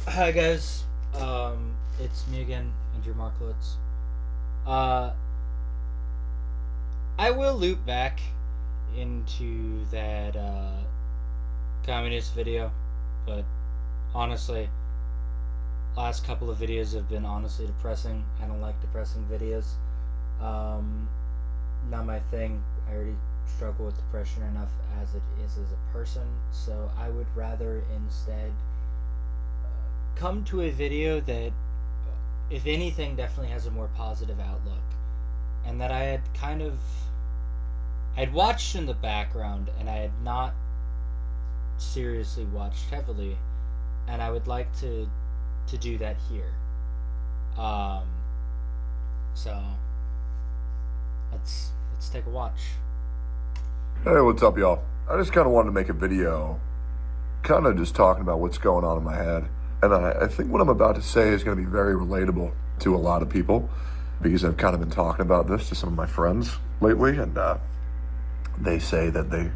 Hi guys, it's me again, Andrew Markowitz. Uh, I will loop back into that communist video, but honestly, last couple of videos have been honestly depressing. I don't like depressing videos. Um, Not my thing. I already struggle with depression enough as it is as a person, so I would rather instead come to a video that, if anything, definitely has a more positive outlook, and that I had I'd watched in the background and I had not seriously watched heavily, and I would like to do that here. Um, so let's take a watch. Hey, what's up, y'all? I just kind of wanted to make a video, kind of just talking about what's going on in my head. And I think what I'm about to say is going to be very relatable to a lot of people because I've kind of been talking about this to some of my friends lately, and they say that they.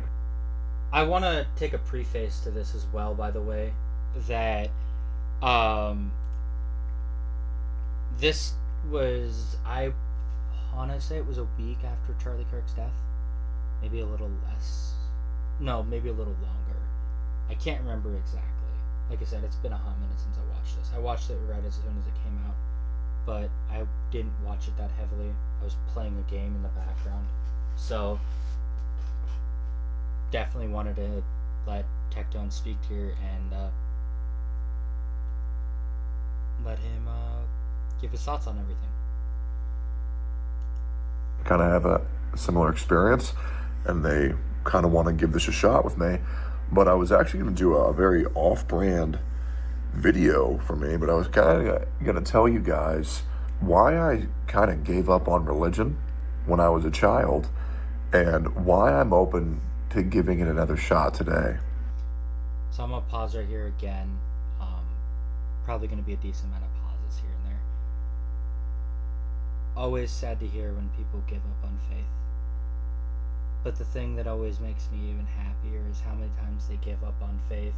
I want to take a preface to this as well, by the way, that um, this was, I want to say it was a week after Charlie Kirk's death. Maybe a little less. No, maybe a little longer. I can't remember exactly. Like I said, it's been a hot minute since I watched this. I watched it right as soon as it came out, but I didn't watch it that heavily. I was playing a game in the background. So, definitely wanted to let Tectone speak here and let him give his thoughts on everything. Kind of have a similar experience, and they kind of want to give this a shot with me. But I was actually going to do a very off-brand video for me, but I was kind of going to tell you guys why I kind of gave up on religion when I was a child and why I'm open to giving it another shot today. So I'm gonna pause right here again. Probably gonna be a decent amount of pauses here and there. Always sad to hear when people give up on faith. But the thing that always makes me even happier is how many times they give up on faith,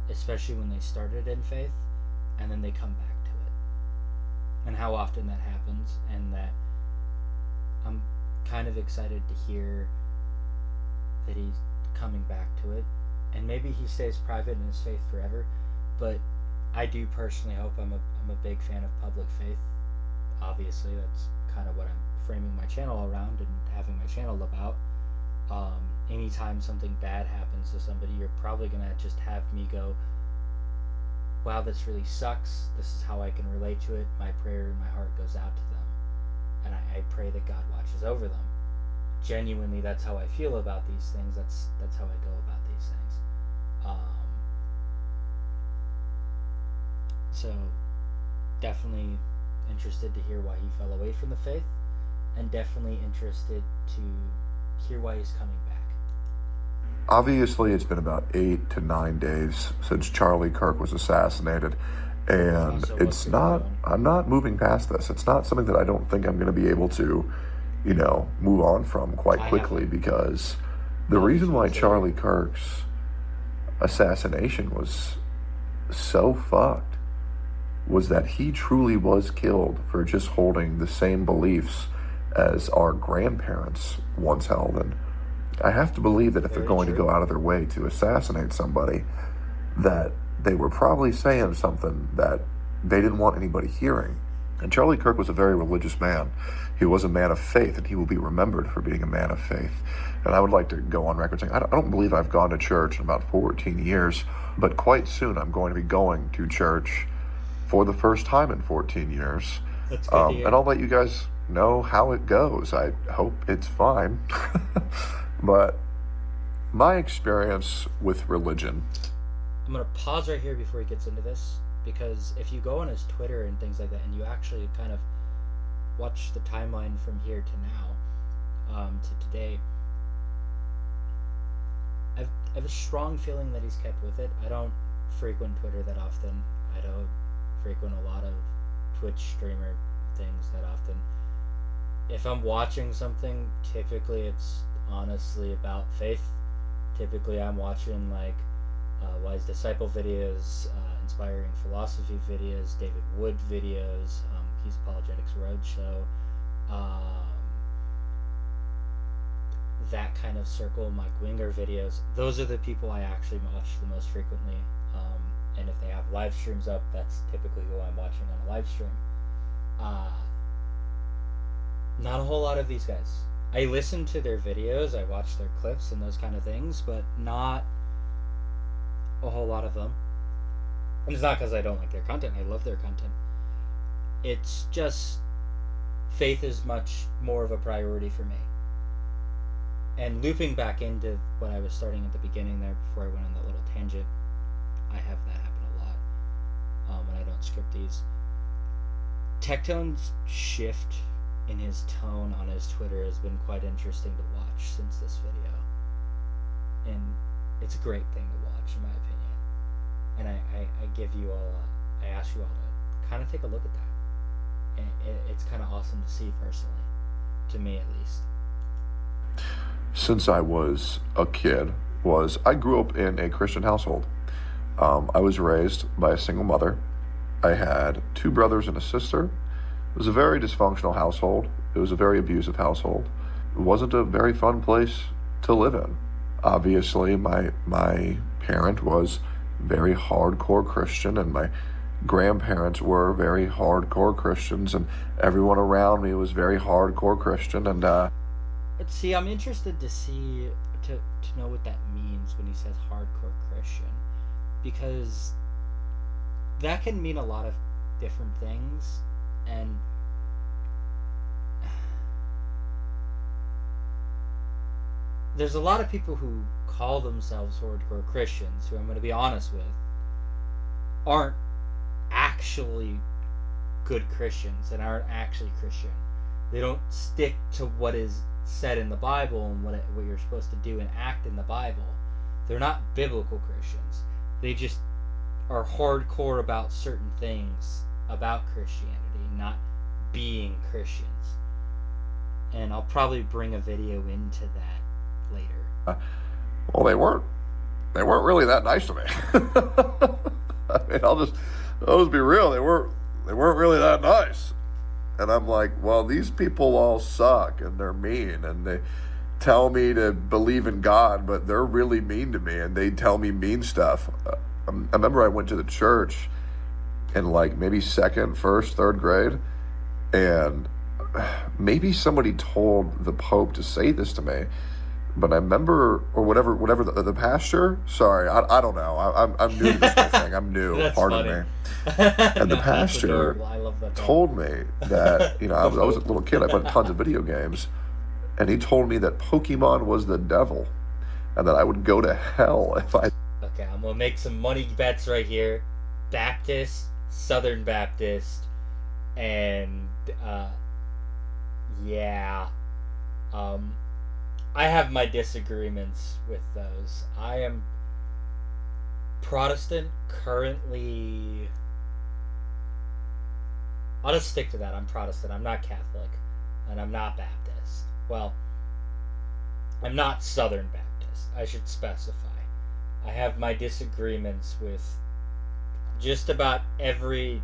especially when they started in faith, and then they come back to it. And how often that happens, and that I'm kind of excited to hear that he's coming back to it. And maybe he stays private in his faith forever, but I do personally hope. I'm a big fan of public faith. Obviously, that's kind of what I'm framing my channel around and having my channel about. Anytime something bad happens to somebody, you're probably gonna just have me go, "Wow, this really sucks. This is how I can relate to it." My prayer in my heart goes out to them, and I pray that God watches over them. Genuinely, that's how I feel about these things. That's how I go about these things. So definitely interested to hear why he fell away from the faith, and definitely interested to hear why he's coming back. Obviously, it's been about 8 to 9 days since Charlie Kirk was assassinated, and So what's it's been not, going? I'm not moving past this. It's not something that I don't think I'm going to be able to, move on from quite I quickly haven't. because the I'll reason use why words later. Charlie Kirk's assassination was so fucked was that he truly was killed for just holding the same beliefs as our grandparents once held. And I have to believe that if they're Very going to true. go out of their way to assassinate somebody, that they were probably saying something that they didn't want anybody hearing. And Charlie Kirk was a very religious man. He was a man of faith, and he will be remembered for being a man of faith. And I would like to go on record saying I don't believe I've gone to church in about 14 years, but quite soon I'm going to be going to church for the first time in 14 years. That's good to And hear. I'll let you guys know how it goes. I hope it's fine. But my experience with religion. I'm gonna pause right here before he gets into this, because if you go on his Twitter and things like that, and you actually kind of watch the timeline from here to now, to today, I have a strong feeling that he's kept with it. I don't frequent Twitter that often. I don't frequent a lot of Twitch streamer things that often. If I'm watching something, typically it's honestly about faith. Typically, I'm watching like Wise Disciple videos, Inspiring Philosophy videos, David Wood videos, He's Apologetics Roadshow, that kind of circle, Mike Winger videos. Those are the people I actually watch the most frequently. And if they have live streams up, that's typically who I'm watching on a live stream. Not a whole lot of these guys. I listen to their videos, I watch their clips and those kind of things, but not a whole lot of them. And it's not because I don't like their content. I love their content. It's just faith is much more of a priority for me. And looping back into what I was starting at the beginning there before I went on that little tangent, I have that happen a lot, and I don't script these. Tectone's shift in his tone on his Twitter has been quite interesting to watch since this video. And it's a great thing to watch, in my opinion. And I give you all, I ask you all to kind of take a look at that. And it's kind of awesome to see personally, to me at least. Since I was a kid, I grew up in a Christian household. I was raised by a single mother. I had 2 brothers and a sister. It was a very dysfunctional household. It was a very abusive household. It wasn't a very fun place to live in. Obviously, my parent was very hardcore Christian, and my grandparents were very hardcore Christians, and everyone around me was very hardcore Christian. And But see, I'm interested to know what that means when he says hardcore Christian, because that can mean a lot of different things. And there's a lot of people who call themselves hardcore Christians, who I'm going to be honest with, aren't actually good Christians and aren't actually Christian. They don't stick to what is said in the Bible and what you're supposed to do and act in the Bible. They're not biblical Christians. They just are hardcore about certain things about Christianity, not being Christians. And I'll probably bring a video into that later. Well, they weren't really that nice to me. I mean, I'll just be real. They weren't really that nice. And I'm like, well, these people all suck and they're mean and they tell me to believe in God, but they're really mean to me and they tell me mean stuff. I remember I went to the church in like maybe 2nd, 1st, 3rd grade, and maybe somebody told the Pope to say this to me, but I remember, or whatever the pastor, sorry, I don't know, I'm new to this whole thing, I'm new, pardon me. And the pastor told me that, I was a little kid, I played tons of video games, and he told me that Pokemon was the devil, and that I would go to hell if I... Okay, I'm gonna make some money bets right here. Baptist, Southern Baptist, and yeah, I have my disagreements with those. I am Protestant currently. I'll just stick to that. I'm Protestant. I'm not Catholic, and I'm not Baptist. Well, I'm not Southern Baptist. I should specify. I have my disagreements with just about every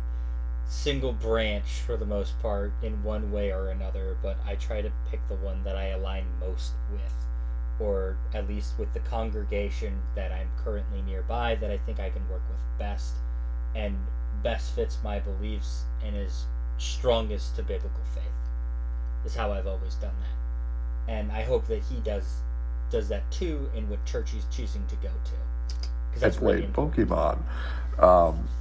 single branch for the most part in one way or another, but I try to pick the one that I align most with, or at least with the congregation that I'm currently nearby that I think I can work with best and best fits my beliefs and is strongest to biblical faith, is how I've always done that. And I hope that he does that too in what church he's choosing to go to. I played Pokemon.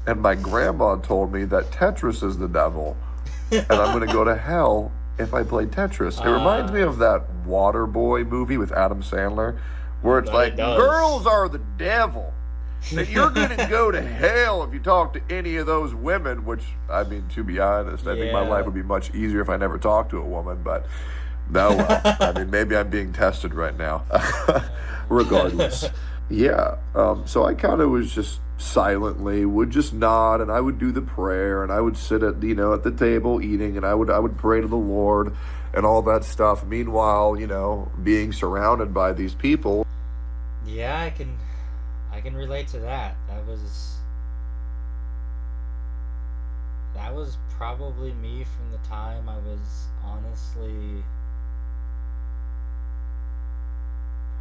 And my grandma told me that Tetris is the devil. And I'm going to go to hell if I play Tetris. It reminds me of that Waterboy movie with Adam Sandler, where it's like, girls are the devil. That you're going to go to hell if you talk to any of those women, which, I mean, to be honest, I think my life would be much easier if I never talked to a woman, but no, I mean, maybe I'm being tested right now. Regardless. Yeah, so I kind of was just silently would just nod, and I would do the prayer, and I would sit at the table eating, and I would pray to the Lord and all that stuff. Meanwhile, being surrounded by these people. Yeah, I I can relate to that. That was probably me from the time I was honestly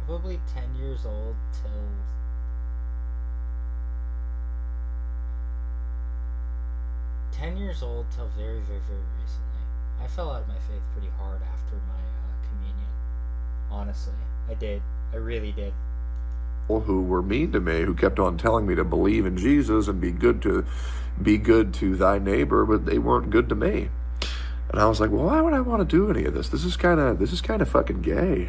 probably 10 years old till 10 years old till very, very, very recently. I fell out of my faith pretty hard after my communion. Honestly, I did. I really did. Who were mean to me, who kept on telling me to believe in Jesus and be good to thy neighbor, but they weren't good to me. And I was like, well, why would I want to do any of this? This is kind of fucking gay.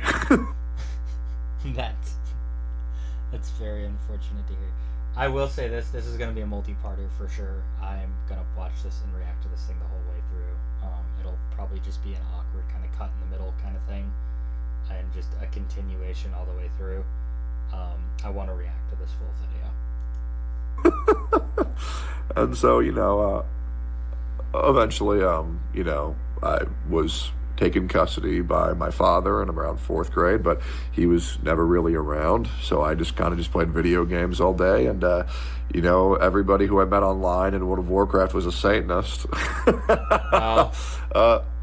That's very unfortunate to hear. I will say this: this is going to be a multi-parter for sure. I'm going to watch this and react to this thing the whole way through. It'll probably just be an awkward kind of cut in the middle kind of thing, and just a continuation all the way through. I want to react to this full video. And so, eventually, I was taken custody by my father in around 4th grade, but he was never really around. So I just kind of just played video games all day. And, everybody who I met online in World of Warcraft was a Satanist. Wow.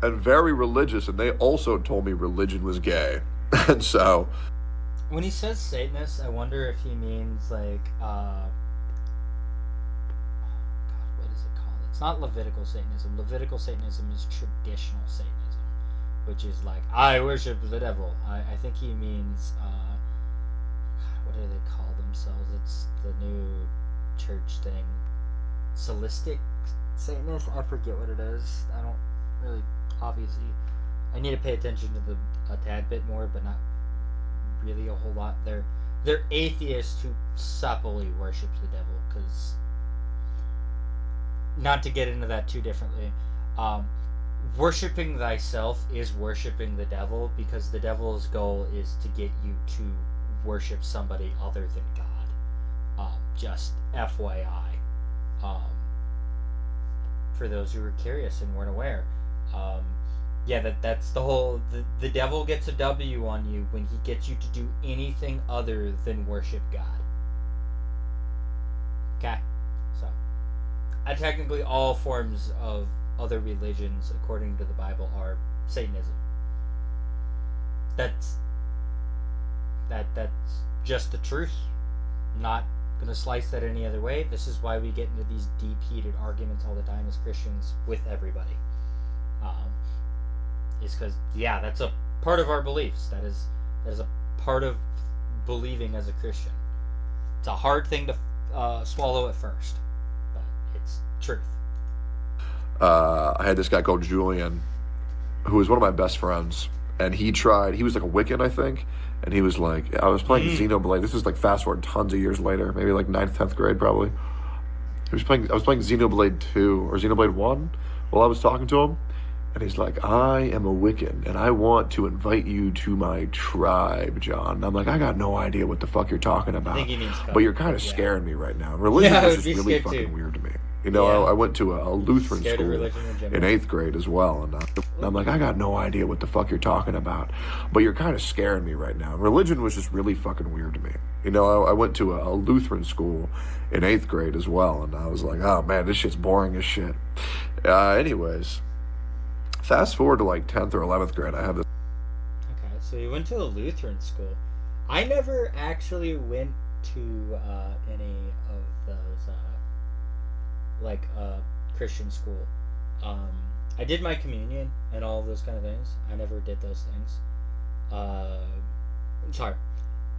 And very religious. And they also told me religion was gay. And so... When he says Satanist, I wonder if he means like, God, what is it called? It's not Levitical Satanism. Levitical Satanism is traditional Satanism, which is like, I worship the devil. I think he means, God, what do they call themselves? It's the new church thing. Solistic Satanist? I forget what it is. I don't really, obviously, I need to pay attention to a tad bit more, but not really a whole lot. They're atheists who supposedly worship the devil, because, not to get into that too differently, worshipping thyself is worshipping the devil, because the devil's goal is to get you to worship somebody other than God. Just FYI, for those who were curious and weren't aware. Yeah, that's the whole... The devil gets a W on you when he gets you to do anything other than worship God. Okay? So, technically all forms of other religions, according to the Bible, are Satanism. That's just the truth. Not gonna slice that any other way. This is why we get into these deep-heated arguments all the time as Christians with everybody. Is because, yeah, that's a part of our beliefs. That is a part of believing as a Christian. It's a hard thing to swallow at first, but it's truth. I had this guy called Julian, who was one of my best friends, and he was like a Wiccan, I think, and he was like, I was playing Xenoblade. This is like fast forward tons of years later, maybe like 9th, 10th grade probably. I was playing Xenoblade 2 or Xenoblade 1 while I was talking to him. And he's like, I am a Wiccan, and I want to invite you to my tribe, John. And I'm like, I got no idea what the fuck you're talking about. I think he means but you're kind of scaring me right now. Religion is just really fucking weird to me. I went to a Lutheran school in 8th grade as well. And I'm like, I got no idea what the fuck you're talking about. But you're kind of scaring me right now. Religion was just really fucking weird to me. I went to a Lutheran school in 8th grade as well. And I was like, oh man, this shit's boring as shit. Anyways... Fast forward to like 10th or 11th grade, I have this. Okay, so you went to a Lutheran school. I never actually went to any of those, Christian school. I did my communion and all of those kind of things. I never did those things.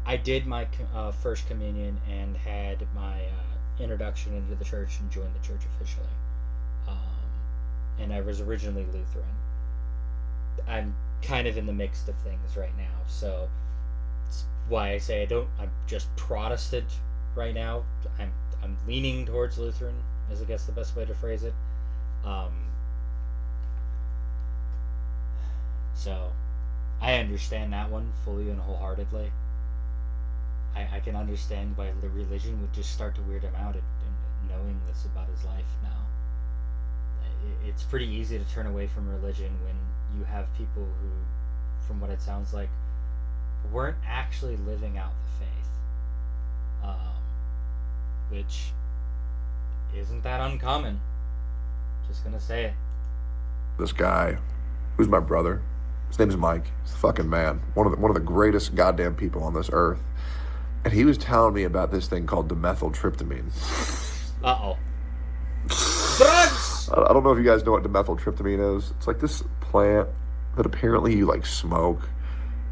I did my first communion and had my introduction into the church and joined the church officially. And I was originally Lutheran. I'm kind of in the mix of things right now, so that's why I say I'm just Protestant right now. I'm leaning towards Lutheran, is I guess the best way to phrase it. So I understand that one fully and wholeheartedly. I can understand why the religion would just start to weird him out and knowing this about his life now. It's pretty easy to turn away from religion when you have people who, from what it sounds like, weren't actually living out the faith. which isn't that uncommon. Just gonna say it. This guy, who's my brother, his name's Mike. He's a fucking man. One of the greatest goddamn people on this earth. And he was telling me about this thing called dimethyltryptamine. Uh-oh. Drugs! I don't know if you guys know what dimethyltryptamine is. It's like this plant that apparently you like smoke.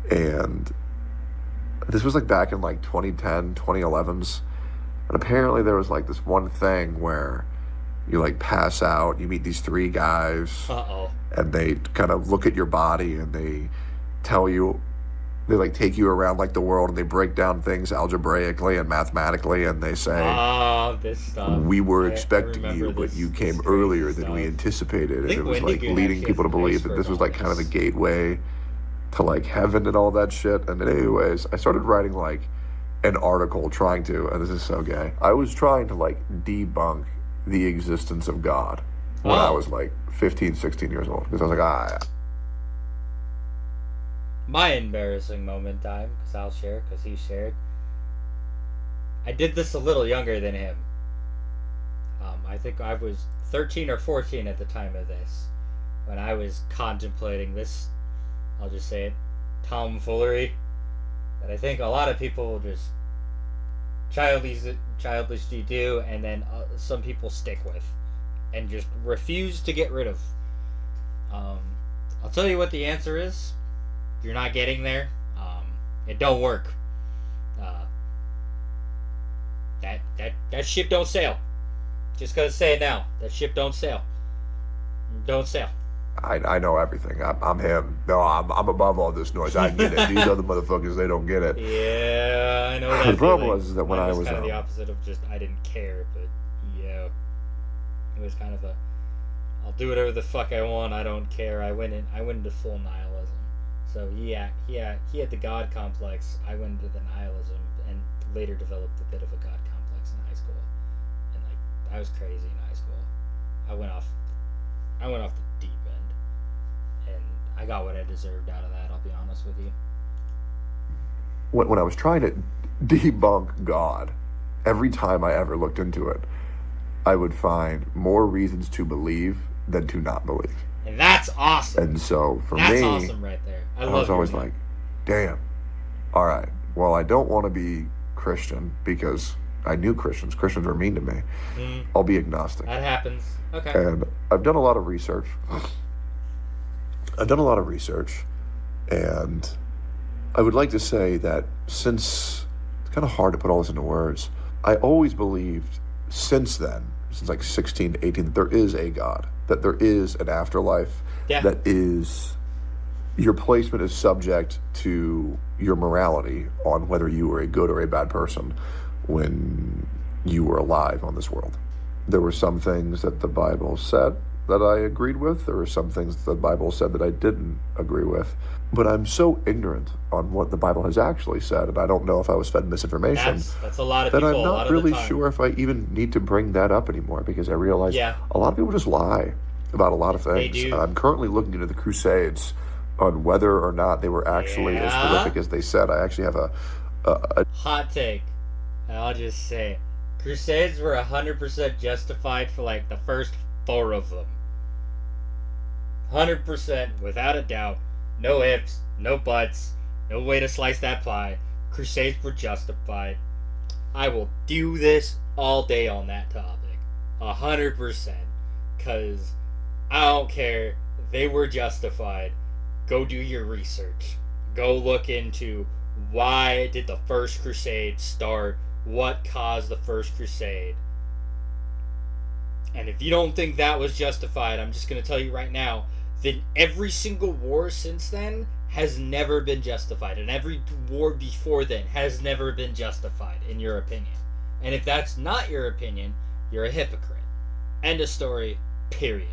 And this was like back in like 2010, 2011s. And apparently there was like this one thing where you like pass out, you meet these three guys. Uh-oh. And they kind of look at your body and they tell you, they like take you around like the world and they break down things algebraically and mathematically and they say, this stuff. we were expecting you, but you came earlier than we anticipated. And it was like leading people to believe that this was like kind of the gateway to like heaven and all that shit. And anyways, I started writing like an article trying to, and this is so gay, I was trying to like debunk the existence of God when I was like 15, 16 years old. Because I was like, My embarrassing moment time, because I'll share, because he shared. I did this a little younger than him. I think I was 13 or 14 at the time of this, when I was contemplating this, I'll just say it, tomfoolery, that I think a lot of people just childishly do, and then some people stick with, and just refuse to get rid of. I'll tell you what the answer is. If you're not getting there, it don't work. That ship don't sail. Just gonna say it now. That ship don't sail. Don't sail. I know everything. I'm him. No, I'm above all this noise. I get it. These other motherfuckers, they don't get it. Yeah, I know that. The problem was that when I was kind of the opposite of just I didn't care, but yeah, it was kind of a I'll do whatever the fuck I want. I don't care. I went into full nihilism. So yeah, he had the God complex. I went into the nihilism and later developed a bit of a God complex in high school. And like I was crazy in high school. I went off the deep end, and I got what I deserved out of that. I'll be honest with you. When I was trying to debunk God, every time I ever looked into it, I would find more reasons to believe than to not believe. And that's awesome. And so for that's me, awesome right there. I was always like, damn, all right, well, I don't want to be Christian because I knew Christians. Christians were mean to me. I'll be agnostic. That happens. Okay. And I've done a lot of research. And I would like to say that since it's kind of hard to put all this into words, I always believed since then, since like 16 to 18, that there is a God, that there is an afterlife, that is, your placement is subject to your morality on whether you were a good or a bad person when you were alive on this world. There were some things that the Bible said that I agreed with. There were some things that the Bible said that I didn't agree with. But I'm so ignorant on what the Bible has actually said, and I don't know if I was fed misinformation. That's a lot of that people. I'm not really sure if I even need to bring that up anymore, because I realize a lot of people just lie about a lot of things. They do. And I'm currently looking into the Crusades on whether or not they were actually as horrific as they said. I actually have a hot take. I'll just say it. Crusades were 100% justified for like the first 4 of them. 100%, without a doubt. No ifs, no buts, no way to slice that pie. Crusades were justified. I will do this all day on that topic. 100%. Because I don't care. They were justified. Go do your research. Go look into why did the First Crusade start? What caused the First Crusade? And if you don't think that was justified, I'm just going to tell you right now, then every single war since then has never been justified. And every war before then has never been justified, in your opinion. And if that's not your opinion, you're a hypocrite. End of story, period.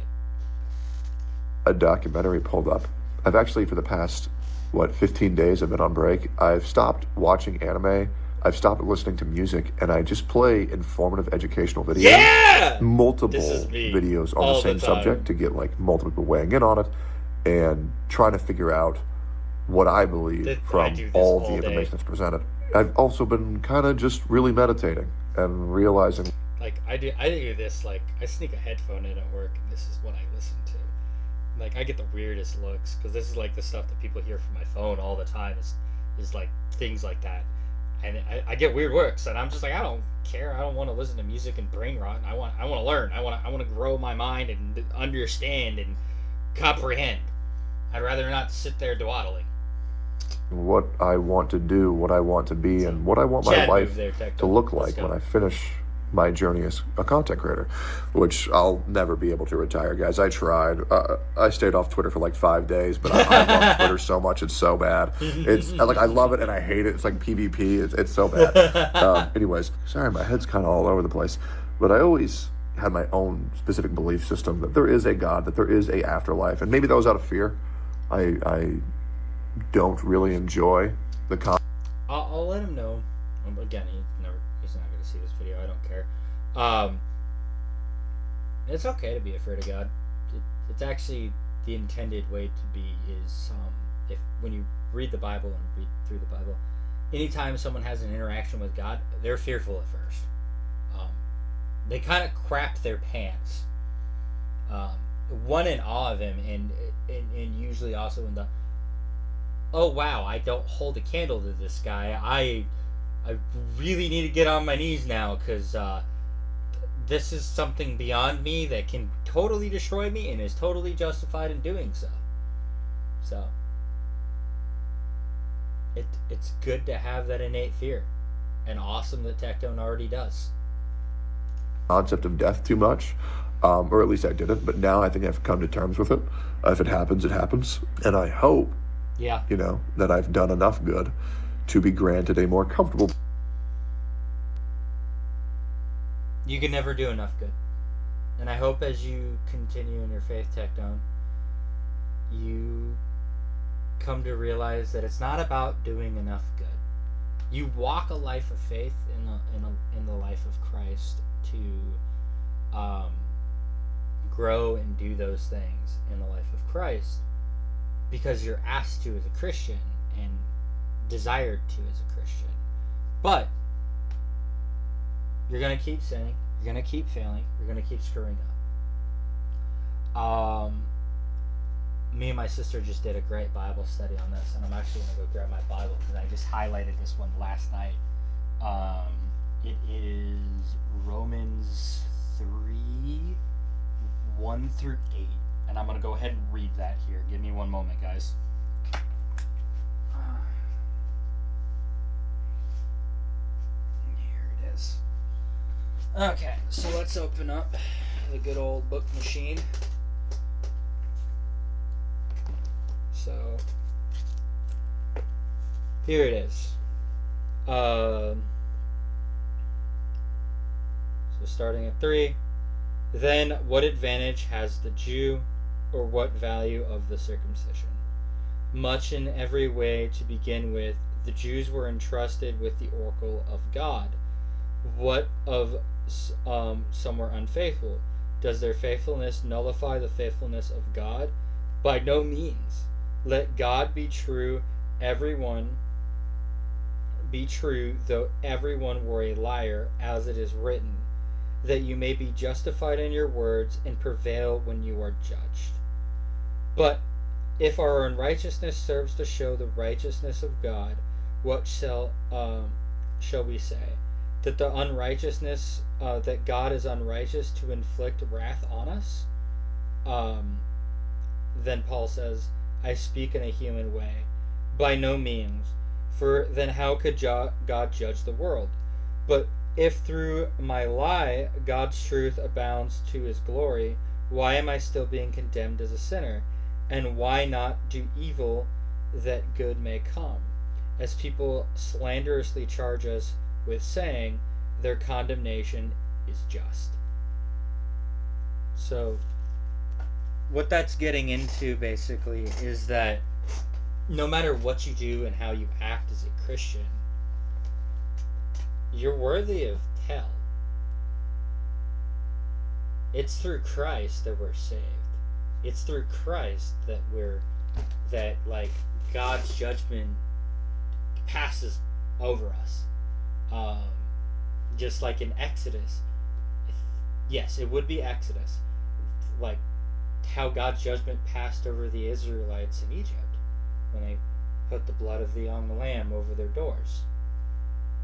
A documentary pulled up. I've actually, for the past, 15 days I've been on break, I've stopped watching anime, I've stopped listening to music, and I just play informative educational videos. Yeah! Multiple videos on the same subject to get like multiple people weighing in on it and trying to figure out what I believe from all the information that's presented. I've also been kind of just really meditating. and realizing Like I do this. Like I sneak a headphone in at work, and this is what I listen to. Like I get the weirdest looks because this is like the stuff that people hear from my phone all the time. Is like things like that, and I get weird looks, and I'm just like I don't care. I don't want to listen to music and brain rot. I want to learn. I want to grow my mind and understand and comprehend. I'd rather not sit there dawdling. what I want to do, what I want to be, and what I want my Chad life move there, Tecto. to look Let's like go. when I finish my journey as a content creator, which I'll never be able to retire, guys. I tried. I stayed off Twitter for like 5 days, but I love Twitter so much. It's so bad. It's like I love it and I hate it. It's like PvP. It's so bad. Anyways, sorry, my head's kind of all over the place, but I always had my own specific belief system that there is a God, that there is a afterlife, and maybe that was out of fear. I don't really enjoy the I'll let him know. Again, he's not going to see this video. I don't care. It's okay to be afraid of God. It's actually the intended way to be. Is if when you read the Bible and read through the Bible, anytime someone has an interaction with God, they're fearful at first. They kind of crap their pants. One in awe of him, and usually also in the, oh wow, I don't hold a candle to this guy. I really need to get on my knees now because this is something beyond me that can totally destroy me and is totally justified in doing so. So it's good to have that innate fear, and awesome that Tectone already does. concept of death too much, or at least I didn't. But now I think I've come to terms with it. If it happens, it happens, and I hope, Yeah. that I've done enough good to be granted a more comfortable. You can never do enough good. And I hope as you continue in your faith, Tectone, you come to realize that it's not about doing enough good. You walk a life of faith in the life of Christ to grow and do those things in the life of Christ because you're asked to as a Christian and desired to as a Christian. But you're going to keep sinning. You're going to keep failing. You're going to keep screwing up. Me and my sister just did a great Bible study on this, and I'm actually going to go grab my Bible because I just highlighted this one last night. It is Romans 3, 1 through 8. And I'm going to go ahead and read that here. Give me one moment, guys. Here it is. Okay, so let's open up the good old book machine. So, here it is. So starting at 3. Then what advantage has the Jew, or what value of the circumcision? Much in every way. To begin with, the Jews were entrusted with the oracle of God. What of some were unfaithful? Does their faithfulness nullify the faithfulness of God? By no means. Let God be true, everyone be true, though everyone were a liar, as it is written, that you may be justified in your words and prevail when you are judged. But if our unrighteousness serves to show the righteousness of God, what shall we say? That the unrighteousness, that God is unrighteous to inflict wrath on us? Then Paul says, I speak in a human way. By no means. For then how could God judge the world? But if through my lie God's truth abounds to his glory, why am I still being condemned as a sinner? And why not do evil that good may come? As people slanderously charge us with saying, their condemnation is just. So, what that's getting into basically is that no matter what you do and how you act as a Christian, you're worthy of hell. It's through Christ that we're saved. It's through Christ that God's judgment passes over us. just like in Exodus. Yes, it would be Exodus, like how God's judgment passed over the Israelites in Egypt when they put the blood of the young lamb over their doors.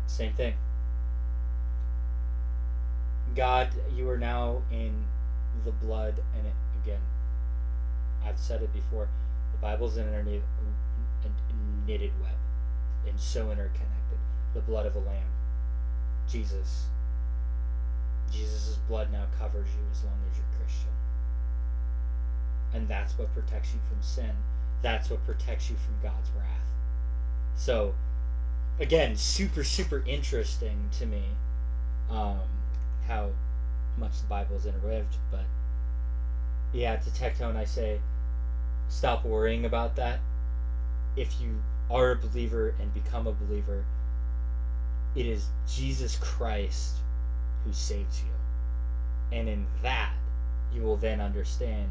Same thing. God, you are now in the blood, and again, I've said it before, the Bible's an knitted web and so interconnected. The blood of a lamb, Jesus' blood now covers you as long as you're Christian. And that's what protects you from sin. That's what protects you from God's wrath. So, again, super, super interesting to me how much the Bible is interweaved. But, yeah, to Tectone, I say, stop worrying about that. If you are a believer and become a believer, it is Jesus Christ who saves you. And in that, you will then understand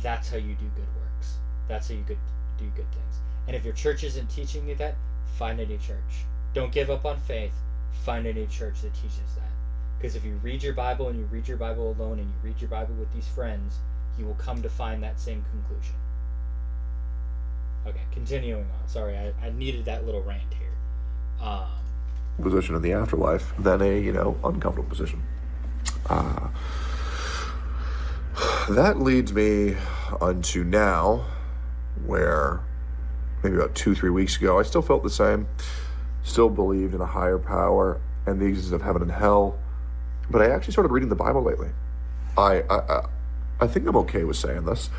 that's how you do good works. That's how you do good things. And if your church isn't teaching you that, find a new church. Don't give up on faith. Find a new church that teaches that. Because if you read your Bible and you read your Bible alone and you read your Bible with these friends, you will come to find that same conclusion. Okay, continuing on. Sorry, I needed that little rant here. Position in the afterlife than a, uncomfortable position. That leads me unto now, where maybe about 2-3 weeks ago, I still felt the same, still believed in a higher power and the existence of heaven and hell, but I actually started reading the Bible lately. I think I'm okay with saying this.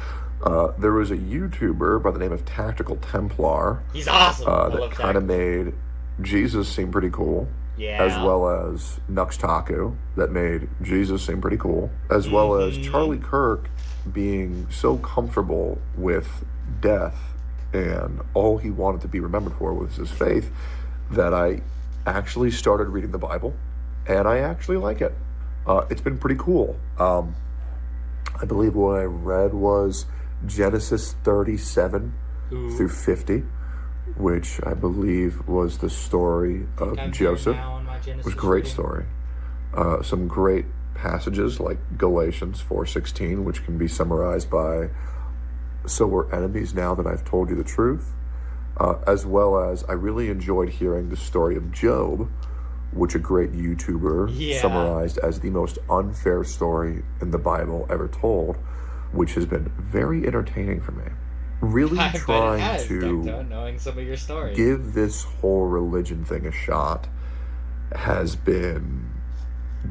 There was a YouTuber by the name of Tactical Templar. He's awesome. That kind of made Jesus seem pretty cool. Yeah. As well as Nux Taku, that made Jesus seem pretty cool. As well as Charlie Kirk being so comfortable with death and all he wanted to be remembered for was his faith, that I actually started reading the Bible, and I actually like it. It's been pretty cool. I believe what I read was Genesis 37 through 50, which I believe was the story of Joseph. It was a great story. Some great passages like Galatians 4:16, which can be summarized by, "So we're enemies now that I've told you the truth," as well as I really enjoyed hearing the story of Job, which a great YouTuber summarized as the most unfair story in the Bible ever told, which has been very entertaining for me. Really trying to knowing some of your stories. Give this whole religion thing a shot has been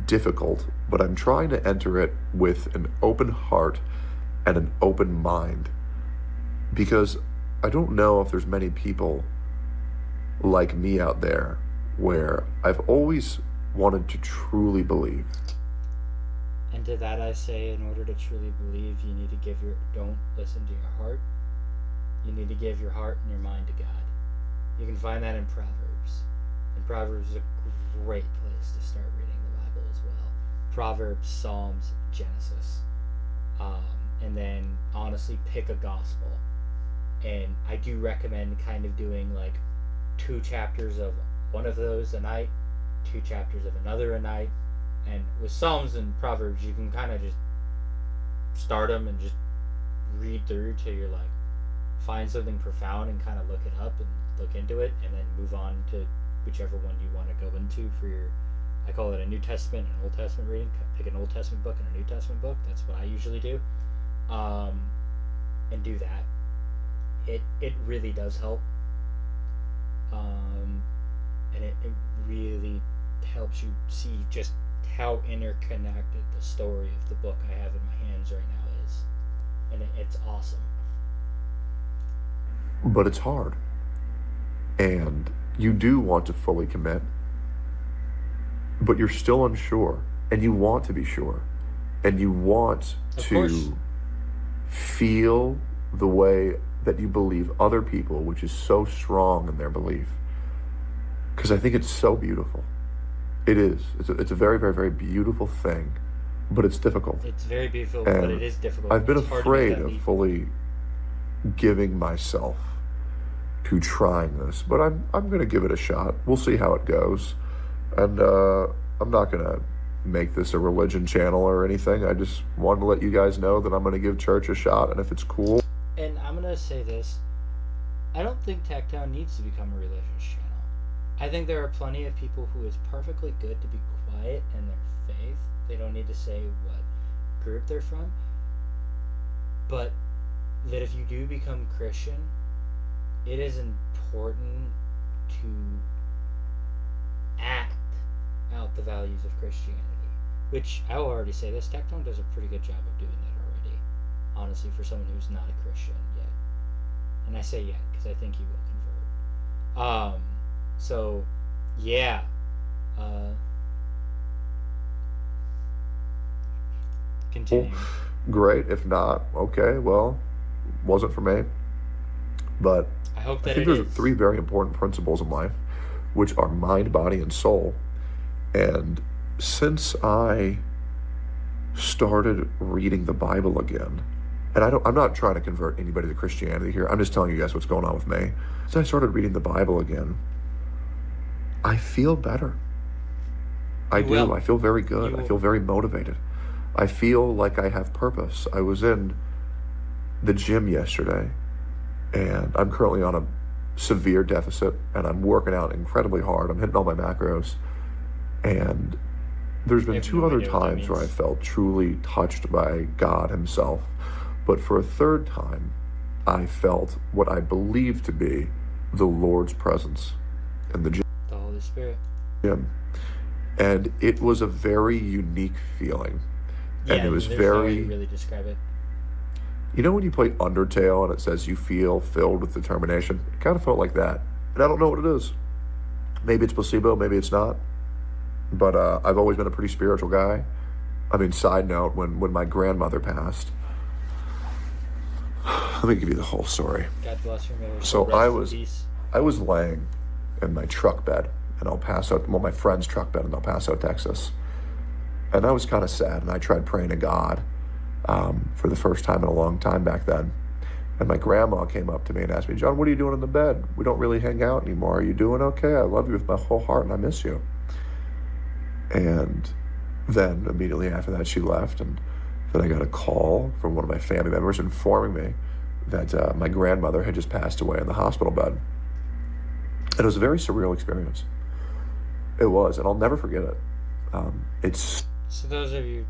difficult, but I'm trying to enter it with an open heart and an open mind, because I don't know if there's many people like me out there where I've always wanted to truly believe. And to that I say, in order to truly believe, you need to don't listen to your heart. You need to give your heart and your mind to God. You can find that in Proverbs. And Proverbs is a great place to start reading the Bible as well. Proverbs, Psalms, Genesis. And then, honestly, pick a gospel. And I do recommend kind of doing like 2 chapters of one of those a night, 2 chapters of another a night. And with Psalms and Proverbs, you can kind of just start them and just read through till you're like, find something profound and kind of look it up and look into it, and then move on to whichever one you want to go into for your, I call it a New Testament and Old Testament reading. Pick an Old Testament book and a New Testament book. That's what I usually do. And do that. It really does help. And it really helps you see just how interconnected the story of the book I have in my hands right now is. And it's awesome. But it's hard. And you do want to fully commit, but you're still unsure, and you want to be sure, and you want to feel the way that you believe other people, which is so strong in their belief. Because I think it's so beautiful. It is. It's a very, very, very beautiful thing, but it's difficult. It's very beautiful, but it is difficult. I've been afraid of fully giving myself to trying this, but I'm going to give it a shot. We'll see how it goes. And I'm not going to make this a religion channel or anything. I just wanted to let you guys know that I'm going to give church a shot, and if it's cool. And I'm gonna say this: I don't think Tactown needs to become a religious channel. I think there are plenty of people who is perfectly good to be quiet in their faith. They don't need to say what group they're from. But that if you do become Christian, it is important to act out the values of Christianity. Which I will already say this, Tactone does a pretty good job of doing that already. Honestly, for someone who's not a Christian yet. And I say yet because I think he will convert. So, yeah. Continue. Great. If not, okay, well, wasn't for me. But I hope that I think there's 3 very important principles in life, which are mind, body, and soul. And since I started reading the Bible again, and I'm not trying to convert anybody to Christianity here. I'm just telling you guys what's going on with me. Since I started reading the Bible again, I feel better. I do. I feel very good. I feel very motivated. I feel like I have purpose. I was in the gym yesterday, and I'm currently on a severe deficit, and I'm working out incredibly hard. I'm hitting all my macros, and there's been 2 other times where I felt truly touched by God himself. But for a 3rd time, I felt what I believe to be the Lord's presence in the gym. The Holy Spirit. And it was a very unique feeling. Yeah, and it was there's very... no way to really describe it. You know when you play Undertale and it says you feel filled with determination? It kind of felt like that. And I don't know what it is. Maybe it's placebo, maybe it's not. But I've always been a pretty spiritual guy. I mean, side note, when my grandmother passed, let me give you the whole story. God bless her. So I was laying in my truck bed in El Paso, well, my friend's truck bed in El Paso, Texas. And I was kind of sad, and I tried praying to God for the first time in a long time back then. And my grandma came up to me and asked me, John, what are you doing in the bed? We don't really hang out anymore. Are you doing okay? I love you with my whole heart, and I miss you. And then immediately after that, she left. And then I got a call from one of my family members informing me that my grandmother had just passed away in the hospital bed. And it was a very surreal experience. It was, and I'll never forget it. So those of you,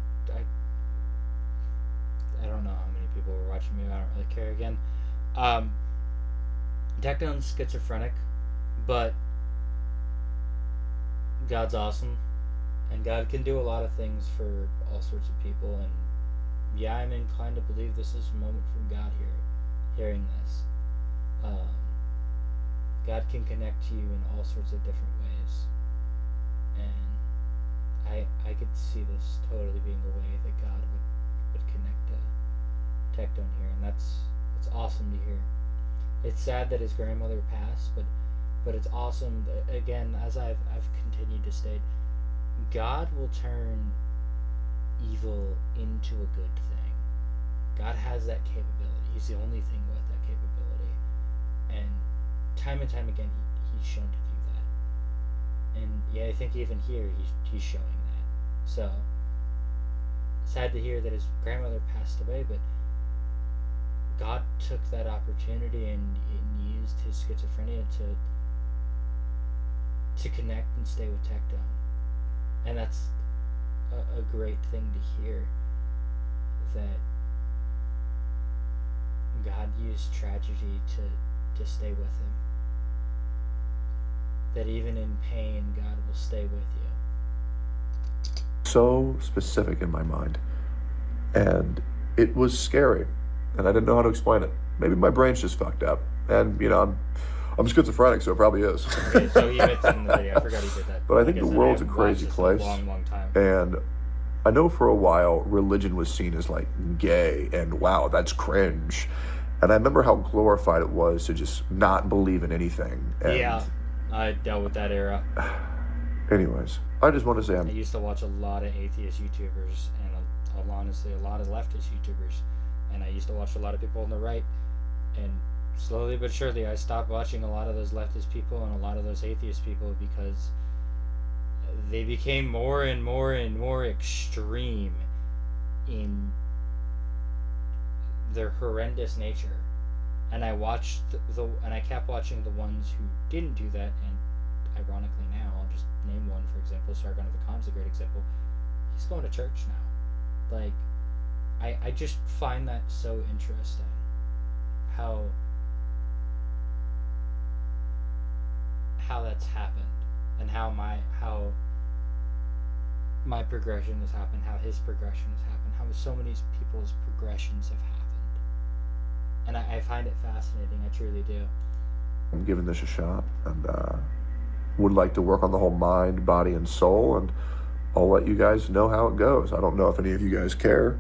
I don't know how many people were watching me. I don't really care again. Tactone's schizophrenic, but God's awesome. And God can do a lot of things for all sorts of people. And yeah, I'm inclined to believe this is a moment from God here, hearing this. God can connect to you in all sorts of different ways. And I could see this totally being a way that God would connect to Tactone here. And that's awesome to hear. It's sad that his grandmother passed, but it's awesome that, again, as I've continued to state, God will turn evil into a good thing. God has that capability. He's the only thing with that capability. And time again, he's shown to do that. And yeah, I think even here, he's showing that. So, sad to hear that his grandmother passed away, but God took that opportunity and used his schizophrenia to connect and stay with Tactone. And that's a great thing to hear, that God used tragedy to stay with him. That even in pain, God will stay with you. So specific in my mind. And it was scary. And I didn't know how to explain it. Maybe my brain's just fucked up. And, you know, I'm schizophrenic, so it probably is. Okay, so he mentioned in the video. I forgot he did that. But I think the world's a crazy place. Long time. And I know for a while, religion was seen as like gay and wow, that's cringe. And I remember how glorified it was to just not believe in anything. And yeah, I dealt with that era. Anyways, I just want to say I used to watch a lot of atheist YouTubers and honestly a lot of leftist YouTubers. And I used to watch a lot of people on the right. And slowly but surely, I stopped watching a lot of those leftist people and a lot of those atheist people because they became more and more and more extreme in their horrendous nature. And I watched and I kept watching the ones who didn't do that. And ironically, now I'll just name one for example. Sargon of the Khan is a great example. He's going to church now. Like, I just find that so interesting. How that's happened, and how my progression has happened, how his progression has happened, how so many people's progressions have happened, and I find it fascinating. I truly do. I'm giving this a shot, and would like to work on the whole mind, body, and soul, and I'll let you guys know how it goes. I don't know if any of you guys care,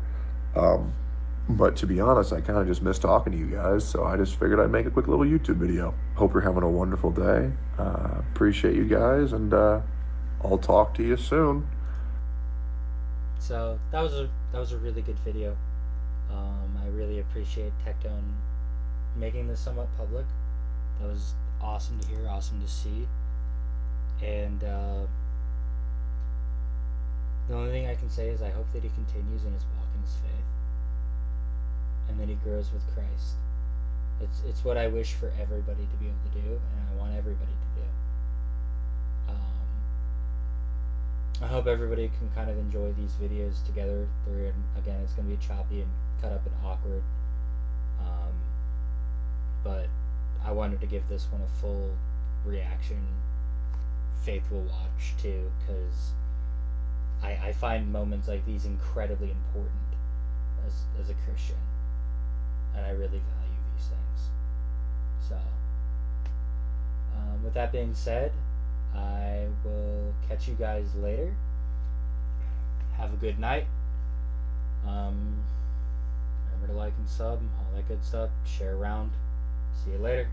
but to be honest, I kind of just miss talking to you guys, so I just figured I'd make a quick little YouTube video. Hope you're having a wonderful day. Appreciate you guys, and I'll talk to you soon. So that was a really good video. I really appreciate Tectone making this somewhat public. That was awesome to hear, awesome to see. And the only thing I can say is I hope that he continues in his walk in his faith, and that he grows with Christ. It's what I wish for everybody to be able to do, and I want everybody to do. I hope everybody can kind of enjoy these videos together. Again, it's going to be choppy and cut up and awkward, but I wanted to give this one a full reaction, faithful watch too, because I find moments like these incredibly important as a Christian, and I really value these things. So, with that being said, I will catch you guys later. Have a good night. Remember to like and sub, all that good stuff. Share around. See you later.